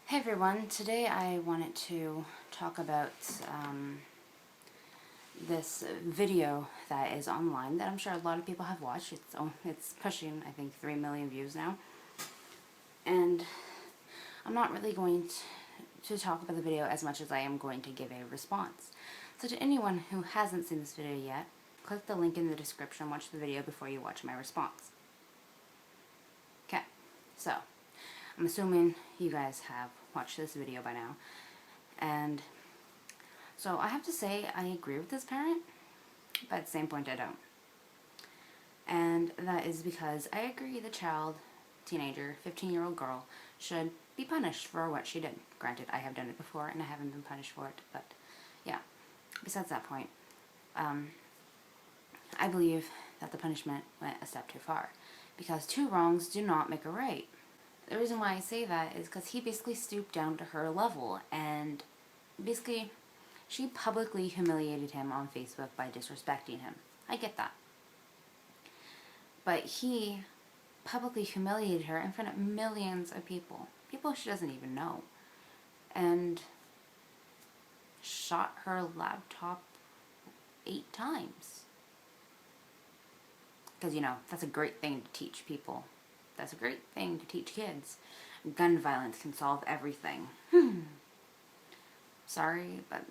Hey everyone, today I wanted to talk about this video that is online that I'm sure a lot of people have watched. It's pushing, I think, 3 million views now. And I'm not really going to talk about the video as much as I am going to give a response. So to anyone who hasn't seen this video yet, click the link in the description, watch the video before you watch my response. Okay, so I'm assuming you guys have watched this video by now. And so I have to say I agree with this parent, but at the same point I don't. And that is because I agree the child, teenager, 15-year-old girl, should be punished for what she did. Granted, I have done it before and I haven't been punished for it, but yeah. Besides that point, I believe that the punishment went a step too far, because two wrongs do not make a right. The reason why I say that is because he basically stooped down to her level, and basically she publicly humiliated him on Facebook by disrespecting him. I get that. But he publicly humiliated her in front of millions of people. People she doesn't even know. And shot her laptop 8 times. Because, that's a great thing to teach people. That's a great thing to teach kids. Gun violence can solve everything. Sorry, but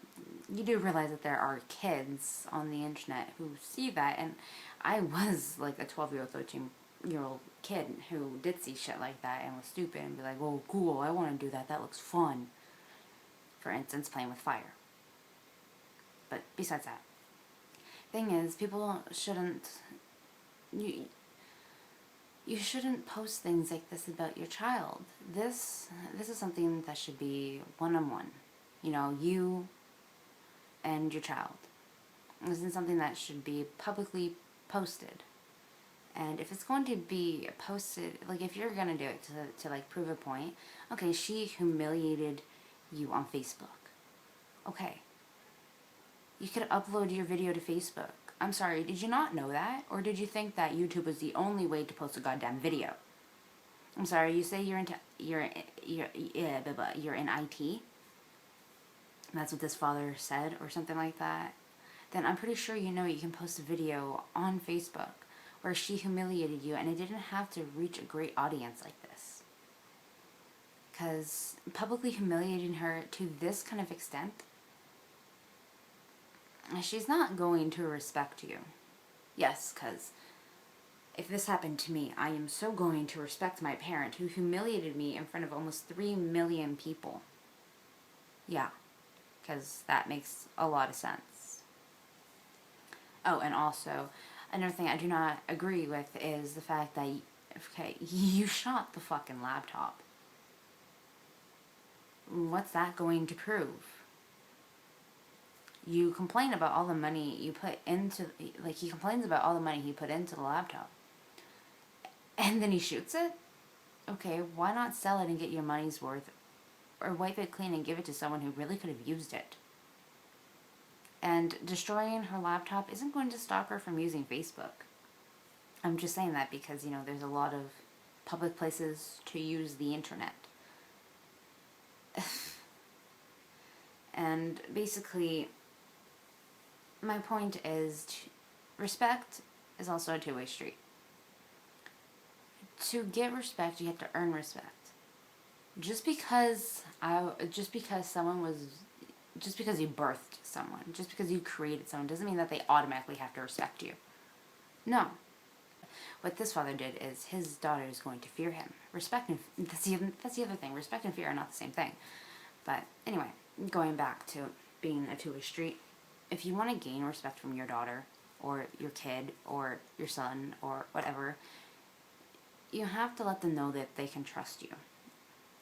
you do realize that there are kids on the internet who see that, and I was like a 12-year-old, 13-year-old kid who did see shit like that and was stupid and be like, oh, cool, I want to do that, that looks fun. For instance, playing with fire. But besides that, thing is, people shouldn't, you shouldn't post things like this about your child. This is something that should be one-on-one. You and your child. This isn't something that should be publicly posted. And if it's going to be posted, like if you're going to do it to like prove a point, okay, she humiliated you on Facebook. Okay. You could upload your video to Facebook. I'm sorry, did you not know that? Or did you think that YouTube was the only way to post a goddamn video? I'm sorry, you say you're in IT? That's what this father said, or something like that. Then I'm pretty sure you know you can post a video on Facebook where she humiliated you, and it didn't have to reach a great audience like this. Because publicly humiliating her to this kind of extent, she's not going to respect you. Yes, because if this happened to me, I am so going to respect my parent who humiliated me in front of almost 3 million people. Yeah, because that makes a lot of sense. Oh, and also, another thing I do not agree with is the fact that, okay, you shot the fucking laptop. What's that going to prove? You complain about all the money you put into, like, he complains about all the money he put into the laptop. And then he shoots it? Okay, why not sell it and get your money's worth? Or wipe it clean and give it to someone who really could have used it? And destroying her laptop isn't going to stop her from using Facebook. I'm just saying that because, there's a lot of public places to use the internet. And basically, my point is, respect is also a two-way street. To get respect, you have to earn respect. Just because you birthed someone, just because you created someone, doesn't mean that they automatically have to respect you. No. What this father did is his daughter is going to fear him. Respect and that's the other thing. Respect and fear are not the same thing. But anyway, going back to being a two-way street, if you want to gain respect from your daughter or your kid or your son or whatever, you have to let them know that they can trust you.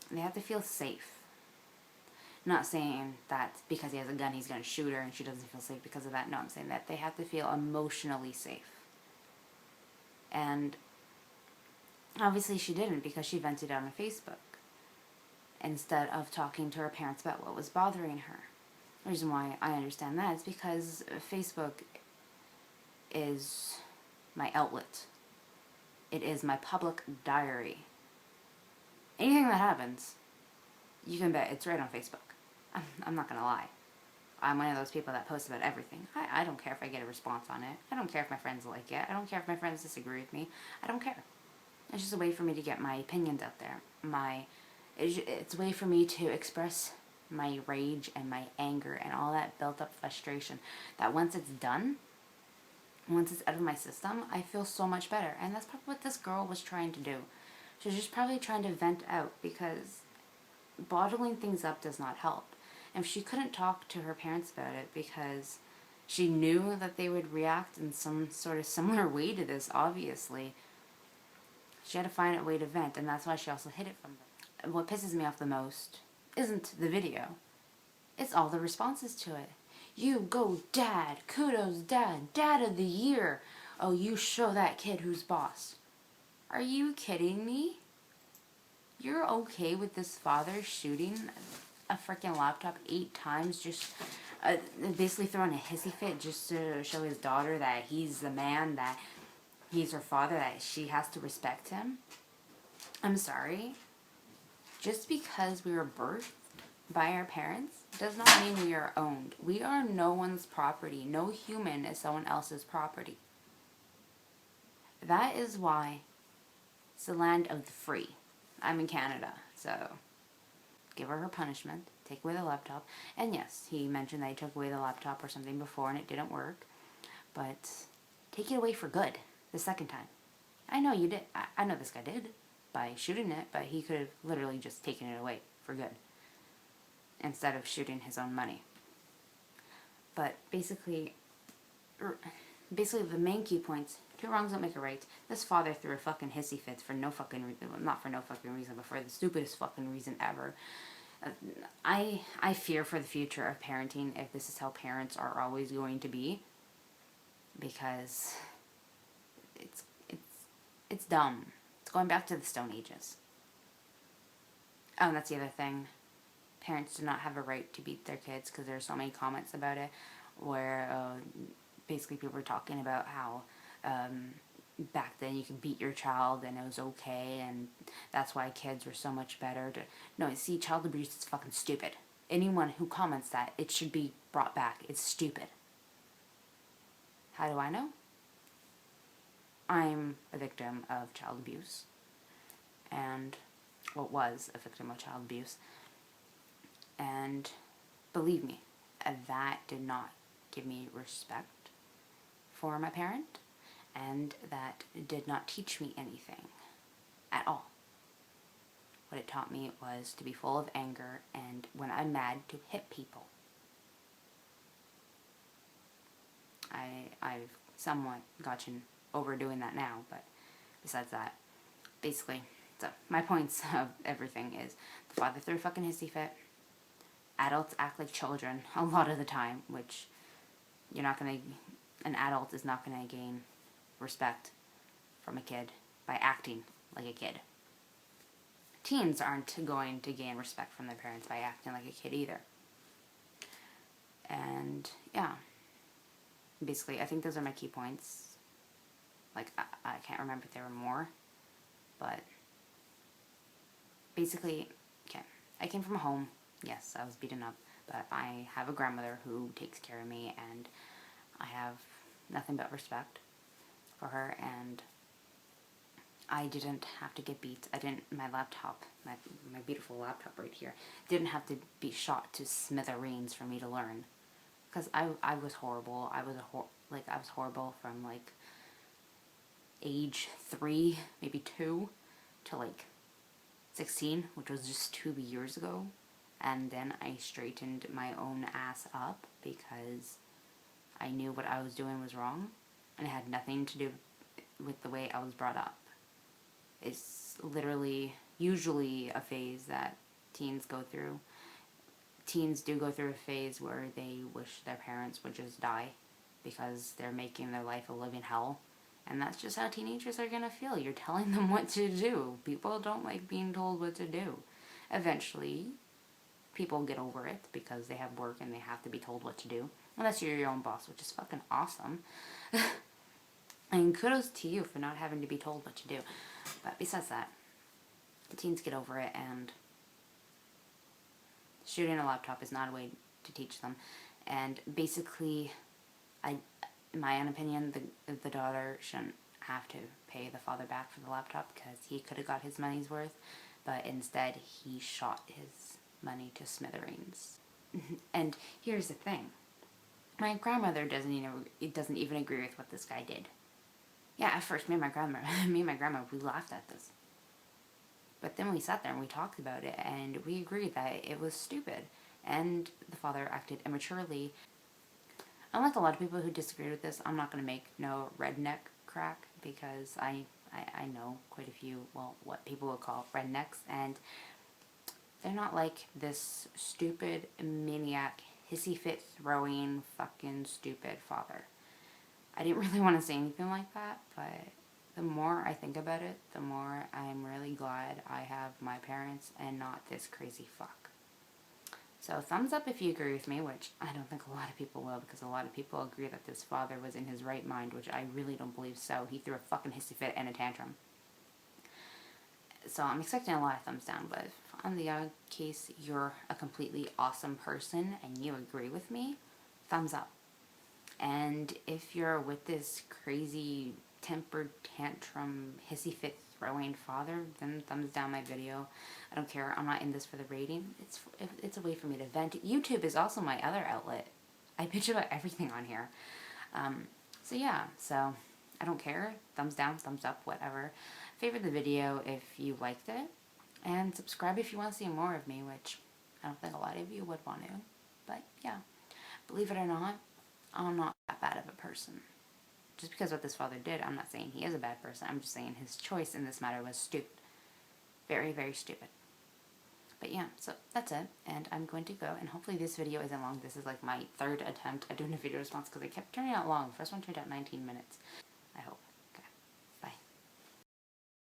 They have to feel safe. Not saying that because he has a gun he's going to shoot her and she doesn't feel safe because of that. No, I'm saying that they have to feel emotionally safe. And obviously she didn't, because she vented out on Facebook instead of talking to her parents about what was bothering her. The reason why I understand that is because Facebook is my outlet. It is my public diary. Anything that happens, you can bet it's right on Facebook. I'm not gonna lie. I'm one of those people that posts about everything. I don't care if I get a response on it. I don't care if my friends like it. I don't care if my friends disagree with me. I don't care. It's just a way for me to get my opinions out there. It's a way for me to express my rage and my anger and all that built up frustration. That once it's done, once it's out of my system, I feel so much better. And that's probably what this girl was trying to do. She was just probably trying to vent out, because bottling things up does not help. And if she couldn't talk to her parents about it because she knew that they would react in some sort of similar way to this, obviously, she had to find a way to vent, and that's why she also hid it from them. What pisses me off the most isn't the video. It's all the responses to it. You go, Dad. Kudos, Dad. Dad of the year. Oh, you show that kid who's boss. Are you kidding me? You're okay with this father shooting a freaking laptop 8 times, just basically throwing a hissy fit just to show his daughter that he's the man, that he's her father, that she has to respect him? I'm sorry. Just because we were birthed by our parents does not mean we are owned. We are no one's property. No human is someone else's property. That is why it's the land of the free. I'm in Canada, so give her punishment. Take away the laptop. And yes, he mentioned that he took away the laptop or something before and it didn't work. But take it away for good the second time. I know you did. I know this guy did by shooting it, but he could have literally just taken it away for good instead of shooting his own money. But basically the main key points: 2 wrongs don't make a right. This father threw a fucking hissy fit for no fucking reason. Well, not for no fucking reason, but for the stupidest fucking reason ever. I fear for the future of parenting if this is how parents are always going to be, because it's dumb. It's going back to the Stone Ages. Oh, and that's the other thing. Parents do not have a right to beat their kids, because there's so many comments about it where basically people were talking about how back then you could beat your child and it was okay, and that's why kids were so much better. No, see, child abuse is fucking stupid. Anyone who comments that, it should be brought back. It's stupid. How do I know? I'm a victim of child abuse, and was a victim of child abuse, and believe me, that did not give me respect for my parent, and that did not teach me anything at all. What it taught me was to be full of anger, and when I'm mad, to hit people. I've somewhat gotten over doing that now, but besides that, basically, so my points of everything is the father threw a fucking hissy fit. Adults act like children a lot of the time, which an adult is not gonna gain respect from a kid by acting like a kid. Teens aren't going to gain respect from their parents by acting like a kid either. And yeah, basically, I think those are my key points. Like, I can't remember if there were more, but basically, okay, I came from a home. Yes, I was beaten up, but I have a grandmother who takes care of me, and I have nothing but respect for her, and I didn't have to get beat. My laptop, my beautiful laptop right here, didn't have to be shot to smithereens for me to learn. Because I was horrible. I was horrible from, like, age 3, maybe 2, to, like, 16, which was just 2 years ago. And then I straightened my own ass up because I knew what I was doing was wrong, and it had nothing to do with the way I was brought up. It's literally, usually a phase that teens go through. Teens do go through a phase where they wish their parents would just die because they're making their life a living hell. And that's just how teenagers are going to feel. You're telling them what to do. People don't like being told what to do. Eventually, people get over it because they have work and they have to be told what to do. Unless you're your own boss, which is fucking awesome. And kudos to you for not having to be told what to do. But besides that, the teens get over it, and shooting a laptop is not a way to teach them. And basically, in my own opinion, the daughter shouldn't have to pay the father back for the laptop because he could have got his money's worth, but instead he shot his money to smithereens. And here's the thing. My grandmother doesn't even agree with what this guy did. Yeah, at first, me and my grandma, we laughed at this. But then we sat there and we talked about it, and we agreed that it was stupid. And the father acted immaturely. Unlike a lot of people who disagreed with this, I'm not going to make no redneck crack, because I know quite a few, well, what people would call rednecks, and they're not like this stupid, maniac, hissy fit throwing, fucking stupid father. I didn't really want to say anything like that, but the more I think about it, the more I'm really glad I have my parents and not this crazy fuck. So thumbs up if you agree with me, which I don't think a lot of people will, because a lot of people agree that this father was in his right mind, which I really don't believe so. He threw a fucking hissy fit and a tantrum. So I'm expecting a lot of thumbs down, but if on the odd case you're a completely awesome person and you agree with me, thumbs up. And if you're with this crazy tempered tantrum hissy fit throwing father, then thumbs down my video. I don't care. I'm not in this for the rating. It's a way for me to vent. YouTube is also my other outlet. I bitch about everything on here. So yeah, so I don't care. Thumbs down, thumbs up, whatever. Favorite the video if you liked it, and subscribe if you want to see more of me, which I don't think a lot of you would want to. But yeah, believe it or not, I'm not that bad of a person. Just because what this father did, I'm not saying he is a bad person. I'm just saying his choice in this matter was stupid. Very, very stupid. But yeah, so that's it. And I'm going to go, and hopefully this video isn't long. This is like my third attempt at doing a video response because I kept turning out long. The first one turned out 19 minutes. I hope.